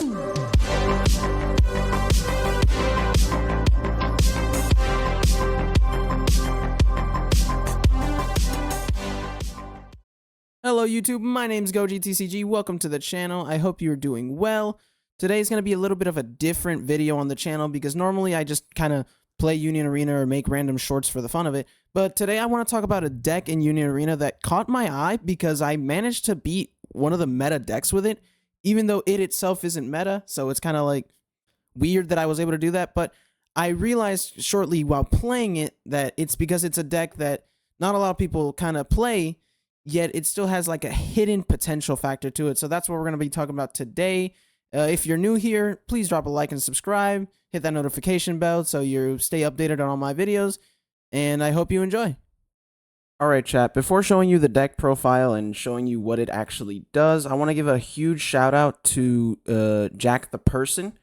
Hello YouTube, my name's GojiTCG. Welcome to the channel. I hope you're doing well. Today's going to be a little bit of a different video on the channel because normally I just kind of play Union Arena or make random shorts for the fun of it. But today I want to talk about a deck in Union Arena that caught my eye because I managed to beat one of the meta decks with it, even though it itself isn't meta. So it's kind of like weird that I was able to do that. But I realized shortly while playing it that it's because it's a deck that not a lot of people kind of play, yet it still has like a hidden potential factor to it. So that's what we're going to be talking about today. If you're new here, please drop a like and subscribe. Hit that notification bell so you stay updated on all my videos. And I hope you enjoy. Alright chat, before showing you the deck profile and showing you what it actually does, I want to give a huge shout out to Jack the Person.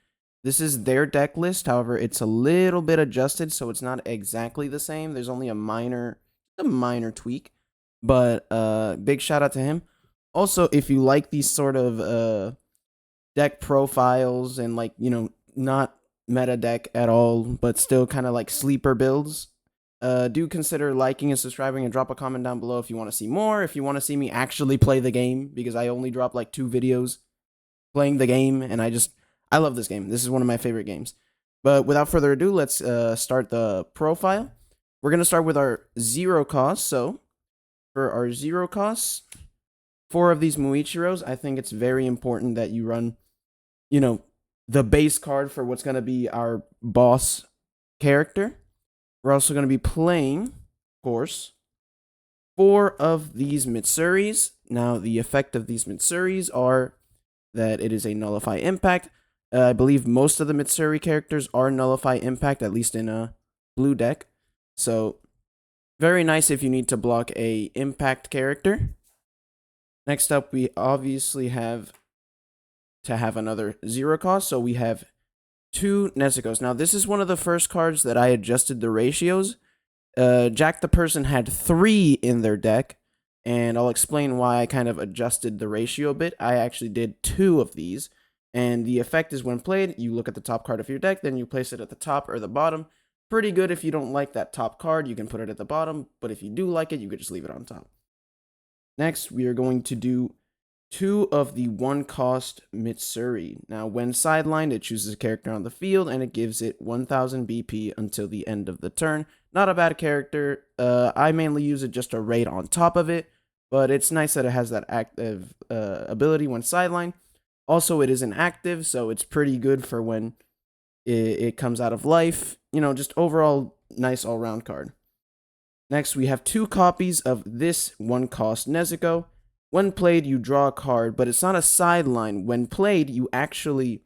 This is their deck list, however it's a little bit adjusted so it's not exactly the same. There's only a minor tweak. But big shout out to him. Also, if you like these sort of deck profiles and like, you know, not meta deck at all, but still kind of like sleeper builds, do consider liking and subscribing and drop a comment down below if you want to see more. If you want to see me actually play the game, because I only drop like 2 videos playing the game, and I love this game. This is one of my favorite games. But without further ado, let's start the profile. We're going to start with our 0 cost, so for our 0 costs, 4 of these Muichiros, I think it's very important that you run, you know, the base card for what's going to be our boss character. We're also going to be playing, of course, 4 of these Mitsuris. Now, the effect of these Mitsuris are that it is a nullify impact. I believe most of the Mitsuri characters are nullify impact, at least in a blue deck. So very nice if you need to block a impact character. Next up, we obviously have to have another 0 cost, so we have 2 Nezuko's. Now, this is one of the first cards that I adjusted the ratios. Jack the Person had 3 in their deck, and I'll explain why I kind of adjusted the ratio a bit. I actually did 2 of these, and the effect is when played, you look at the top card of your deck, then you place it at the top or the bottom. Pretty good. If you don't like that top card, you can put it at the bottom, but if you do like it, you could just leave it on top. Next, we are going to do 2 of the 1 cost Mitsuri. Now, when sidelined, it chooses a character on the field, and it gives it 1000 BP until the end of the turn. Not a bad character. I mainly use it just to raid on top of it, but it's nice that it has that active ability when sidelined. Also, it isn't active, so it's pretty good for when it comes out of life. You know, just overall nice all-round card. Next, we have 2 copies of this 1 cost Nezuko. When played, you draw a card, but it's not a sideline. When played, you actually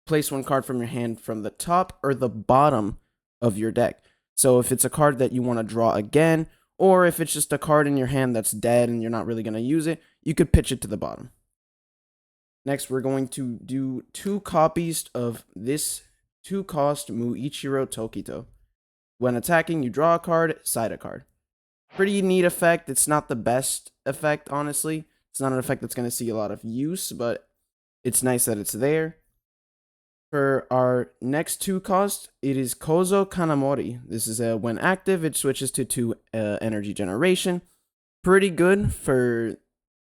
place 1 card from your hand from the top or the bottom of your deck. So if it's a card that you want to draw again, or if it's just a card in your hand that's dead and you're not really going to use it, you could pitch it to the bottom. Next, we're going to do 2 copies of this 2 cost Muichiro Tokito. When attacking, you draw a card, side a card. Pretty neat effect. It's not the best effect, honestly. It's not an effect that's going to see a lot of use, but it's nice that it's there. For our next 2 cost, it is Kozo Kanamori. This is when active, it switches to 2 energy generation. Pretty good for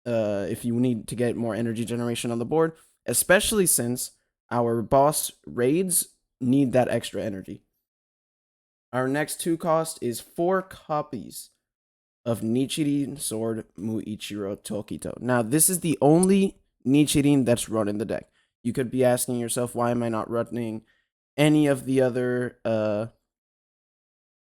if you need to get more energy generation on the board, especially since our boss raids need that extra energy. Our next 2 cost is 4 copies of Nichirin Sword Muichiro Tokito. Now, this is the only Nichirin that's run in the deck. You could be asking yourself, why am I not running any of the other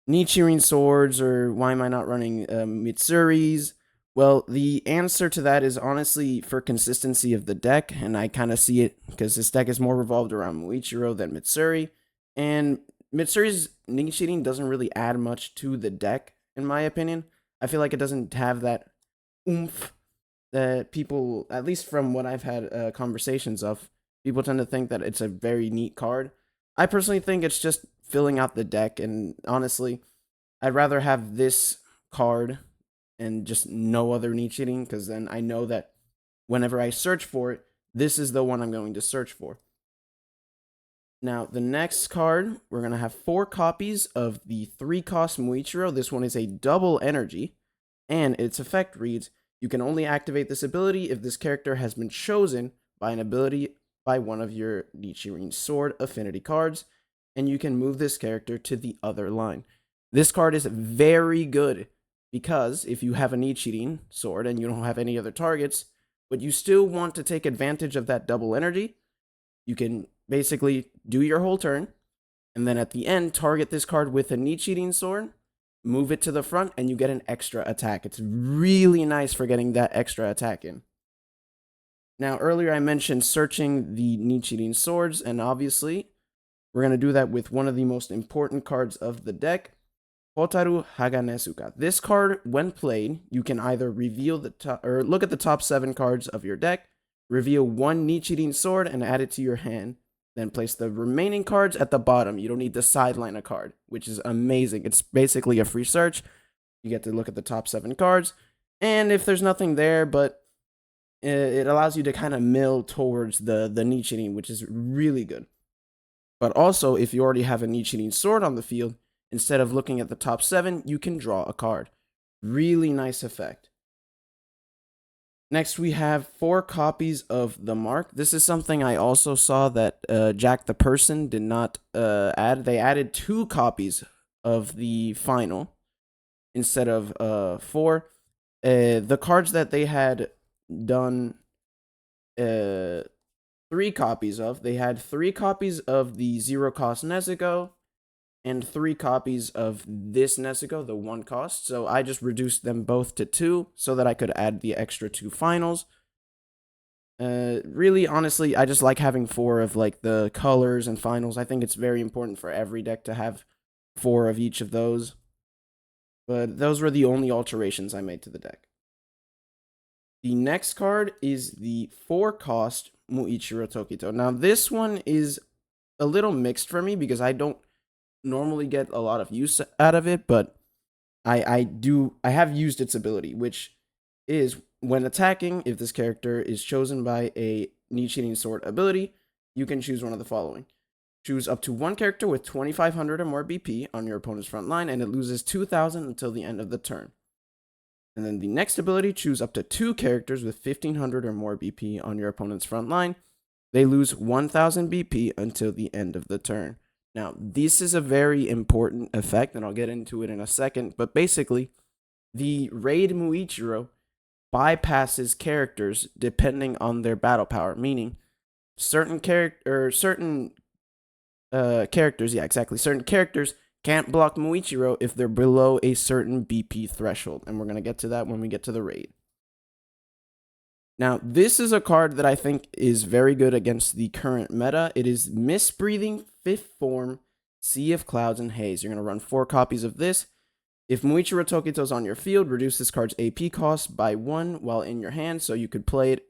Nichirin swords, or why am I not running Mitsuris? Well, the answer to that is honestly for consistency of the deck, and I kind of see it because this deck is more revolved around Muichiro than Mitsuri, and Mitsuri's Nichirin doesn't really add much to the deck, in my opinion. I feel like it doesn't have that oomph that people, at least from what I've had conversations of, people tend to think that it's a very neat card. I personally think it's just filling out the deck, and honestly, I'd rather have this card and just no other Nichirin, because then I know that whenever I search for it, this is the one I'm going to search for. Now, the next card, we're going to have 4 copies of the 3-cost Muichiro. This one is a double energy, and its effect reads, you can only activate this ability if this character has been chosen by an ability by one of your Nichirin Sword affinity cards, and you can move this character to the other line. This card is very good, because if you have a Nichirin Sword and you don't have any other targets, but you still want to take advantage of that double energy, you can basically do your whole turn, and then at the end, target this card with a Nichirin Sword, move it to the front, and you get an extra attack. It's really nice for getting that extra attack in. Now, earlier I mentioned searching the Nichirin Swords, and obviously, we're going to do that with one of the most important cards of the deck, Hotaru Haganesuka. This card, when played, you can either reveal the top, or look at the top 7 cards of your deck, reveal 1 Nichirin Sword and add it to your hand, then place the remaining cards at the bottom. You don't need to sideline a card, which is amazing. It's basically a free search. You get to look at the top 7 cards, and if there's nothing there, but it allows you to kind of mill towards the Nichirin, which is really good. But also, if you already have a Nichirin Sword on the field, instead of looking at the top 7, you can draw a card. Really nice effect. Next, we have 4 copies of the Mark. This is something I also saw that Jack the Person did not add. They added 2 copies of the final instead of 4. The cards that they had done 3 copies of, they had 3 copies of the 0-cost Nezuko, and 3 copies of this Nezuko, the 1 cost. So I just reduced them both to 2 so that I could add the extra 2 finals. Really, honestly, I just like having 4 of like the colors and finals. I think it's very important for every deck to have 4 of each of those. But those were the only alterations I made to the deck. The next card is the 4-cost Muichiro Tokito. Now, this one is a little mixed for me because I don't normally get a lot of use out of it, but I have used its ability, which is when attacking, if this character is chosen by a Nichirin Sword ability, you can choose one of the following. Choose up to 1 character with 2500 or more BP on your opponent's front line, and it loses 2000 until the end of the turn. And then the next ability, choose up to 2 characters with 1500 or more BP on your opponent's front line. They lose 1000 BP until the end of the turn. Now, this is a very important effect, and I'll get into it in a second, but basically, the Raid Muichiro bypasses characters depending on their battle power, meaning certain characters can't block Muichiro if they're below a certain BP threshold, and we're going to get to that when we get to the raid. Now, this is a card that I think is very good against the current meta. It is Mistbreathing, 5th Form, Sea of Clouds, and Haze. You're going to run 4 copies of this. If Muichiro Tokito is on your field, reduce this card's AP cost by 1 while in your hand, so you could play it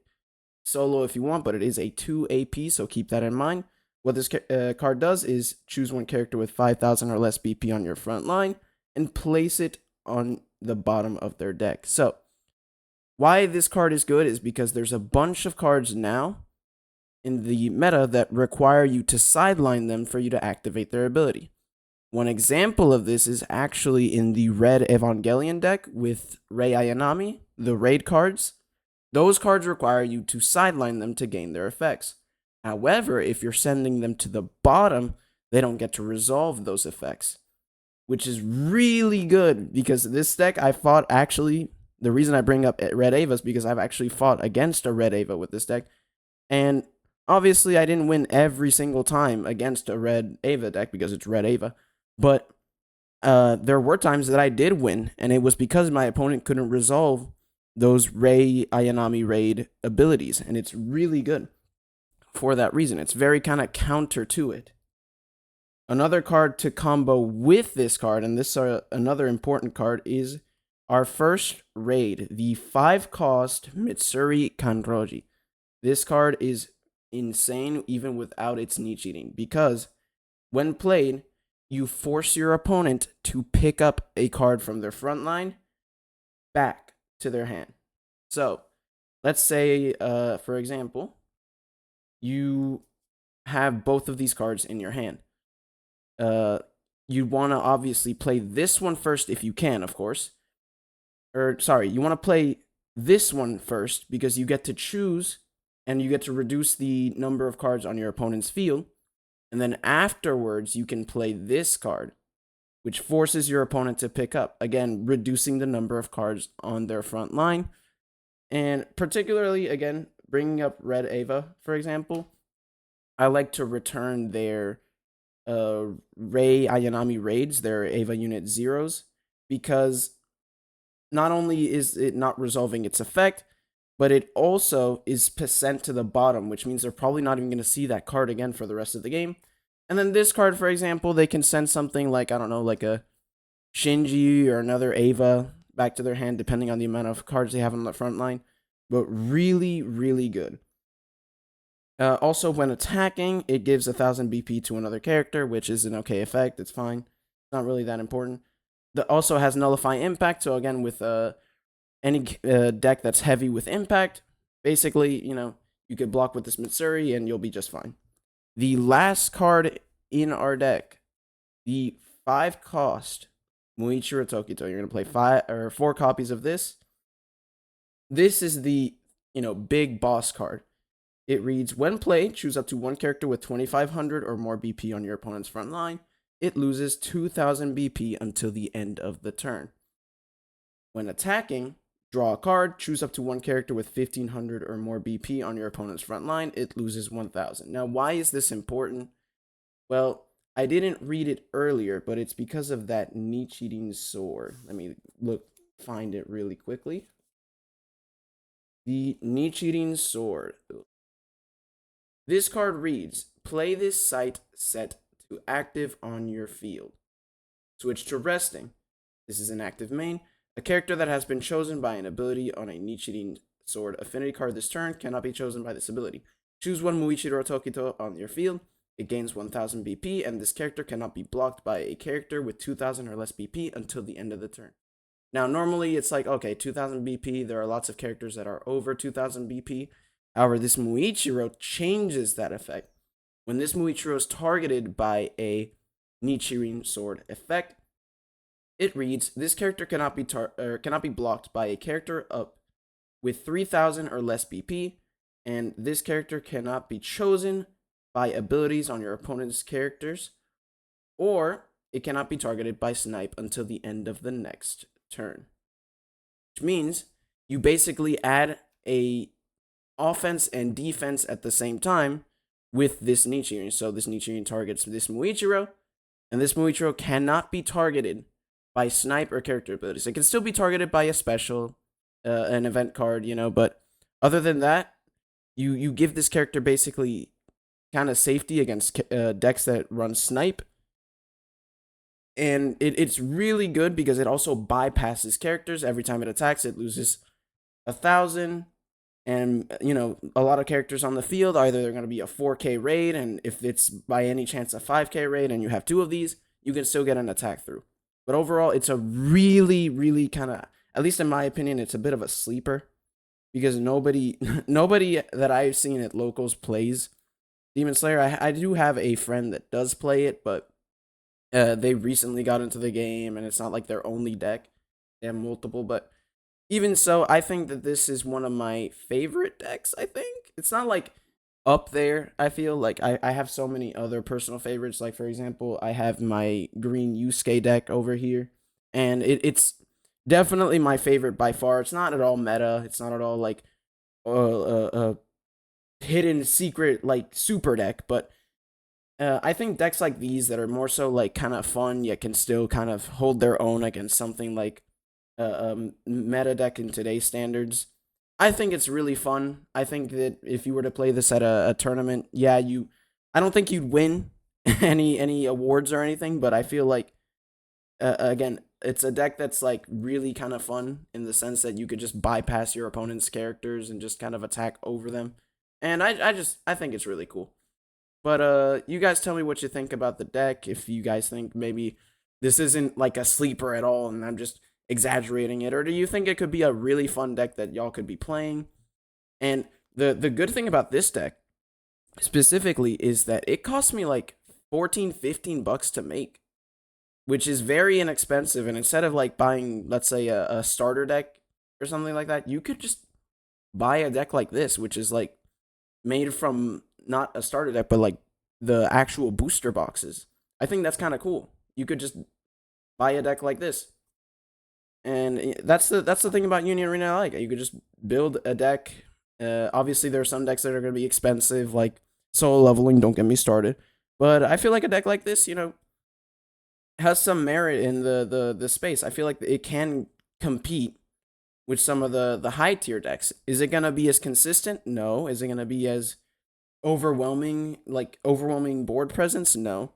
solo if you want, but it is a 2 AP, so keep that in mind. What this card does is choose 1 character with 5000 or less BP on your front line and place it on the bottom of their deck. So, why this card is good is because there's a bunch of cards now in the meta that require you to sideline them for you to activate their ability. One example of this is actually in the Red Evangelion deck with Rei Ayanami, the raid cards. Those cards require you to sideline them to gain their effects. However, if you're sending them to the bottom, they don't get to resolve those effects, which is really good because this deck I fought actually. The reason I bring up Red Ava is because I've actually fought against a Red Ava with this deck. And obviously, I didn't win every single time against a Red Ava deck because it's Red Ava. But there were times that I did win, and it was because my opponent couldn't resolve those Rei Ayanami raid abilities. And it's really good for that reason. It's very kind of counter to it. Another card to combo with this card, and this is another important card, is our first raid, the 5-cost Mitsuri Kanroji. This card is insane even without its Nichirin, because when played, you force your opponent to pick up a card from their front line back to their hand. So, let's say, for example, you have both of these cards in your hand. You'd want to obviously play this one first if you can, of course. Or, sorry, you want to play this one first because you get to choose and you get to reduce the number of cards on your opponent's field. And then afterwards, you can play this card, which forces your opponent to pick up. Again, reducing the number of cards on their front line. And particularly, again, bringing up Red Ava, for example, I like to return their Rei Ayanami raids, their Ava Unit Zeros, because not only is it not resolving its effect, but it also is percent to the bottom, which means they're probably not even going to see that card again for the rest of the game. And then this card, for example, they can send something like, I don't know, like a Shinji or another Ava back to their hand, depending on the amount of cards they have on the front line. But really, really good. Also, when attacking, it gives 1000 BP to another character, which is an okay effect. It's fine. It's not really that important. That also has Nullify Impact, so again, with any deck that's heavy with Impact, basically, you could block with this Mitsuri and you'll be just fine. The last card in our deck, the 5-cost Muichiro Tokito. You're going to play 4 copies of this. This is the, big boss card. It reads, when played, choose up to one character with 2500 or more BP on your opponent's front line. It loses 2000 BP until the end of the turn. When attacking, draw a card, choose up to one character with 1500 or more BP on your opponent's front line. It loses 1000. Now, why is this important? Well, I didn't read it earlier, but it's because of that Nichirin sword. Let me find it really quickly. The Nichirin sword. This card reads, play this site set to active on your field. Switch to resting. This is an active main. A character that has been chosen by an ability on a Nichirin sword affinity card this turn cannot be chosen by this ability. Choose one Muichiro Tokito on your field. It gains 1000 BP, and this character cannot be blocked by a character with 2000 or less BP until the end of the turn. Now, normally it's like, okay, 2000 BP. There are lots of characters that are over 2000 BP. However, this Muichiro changes that effect. When this Muichiro is targeted by a Nichirin sword effect, it reads, this character cannot be blocked by a character up with 3000 or less BP, and this character cannot be chosen by abilities on your opponent's characters, or it cannot be targeted by snipe until the end of the next turn. Which means you basically add a offense and defense at the same time with this Nichirin. So this Nichirin targets this Muichiro, and this Muichiro cannot be targeted by snipe or character abilities. It can still be targeted by a special, an event card, but other than that, you give this character basically kind of safety against decks that run snipe. And it's really good because it also bypasses characters. Every time it attacks, it loses 1000. And, a lot of characters on the field, either they're going to be a 4K raid, and if it's by any chance a 5K raid and you have 2 of these, you can still get an attack through. But overall, it's a really, really kind of, at least in my opinion, it's a bit of a sleeper. Because nobody that I've seen at locals plays Demon Slayer. I do have a friend that does play it, but they recently got into the game, and it's not like their only deck. They have multiple, but even so, I think that this is one of my favorite decks, I think. It's not like up there, I feel. Like I have so many other personal favorites. Like, for example, I have my green Yusuke deck over here. And it's definitely my favorite by far. It's not at all meta. It's not at all like hidden secret like super deck. But I think decks like these that are more so like kind of fun, yet can still kind of hold their own against something like meta deck in today's standards. I think it's really fun. I think that if you were to play this at a tournament, I don't think you'd win any awards or anything, but I feel like again, it's a deck that's like really kind of fun in the sense that you could just bypass your opponent's characters and just kind of attack over them. And I think it's really cool. But you guys tell me what you think about the deck. If you guys think maybe this isn't like a sleeper at all and I'm just exaggerating it, or do you think it could be a really fun deck that y'all could be playing? And the good thing about this deck specifically is that it cost me like 14, 15 bucks to make, which is very inexpensive. And instead of like buying, let's say, a starter deck or something like that, you could just buy a deck like this, which is like made from not a starter deck, but like the actual booster boxes. I think that's kind of cool. You could just buy a deck like this, and that's the thing about Union Arena I like. You could just build a deck. Obviously, there are some decks that are going to be expensive, like solo leveling. Don't get me started. But I feel like a deck like this, has some merit in the space. I feel like it can compete with some of the high tier decks. Is it gonna be as consistent? No. Is it gonna be as overwhelming board presence? No.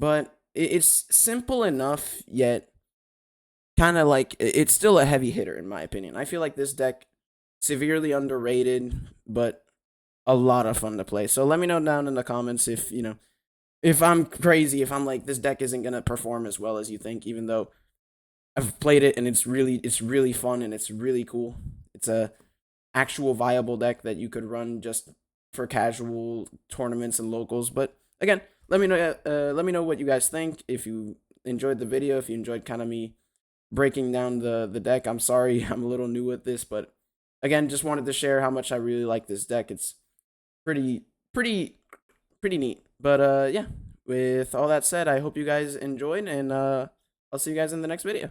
But it's simple enough, yet kind of like it's still a heavy hitter in my opinion. I feel like this deck severely underrated, but a lot of fun to play. So let me know down in the comments if I'm crazy, if I'm like this deck isn't gonna perform as well as you think, even though I've played it and it's really fun and it's really cool. It's a actual viable deck that you could run just for casual tournaments and locals. But again, let me know what you guys think. If you enjoyed the video, if you enjoyed kind of me breaking down the deck. I'm sorry I'm a little new at this, but again, just wanted to share how much I really like this deck. It's pretty pretty pretty neat. But yeah, with all that said, I hope you guys enjoyed, and I'll see you guys in the next video.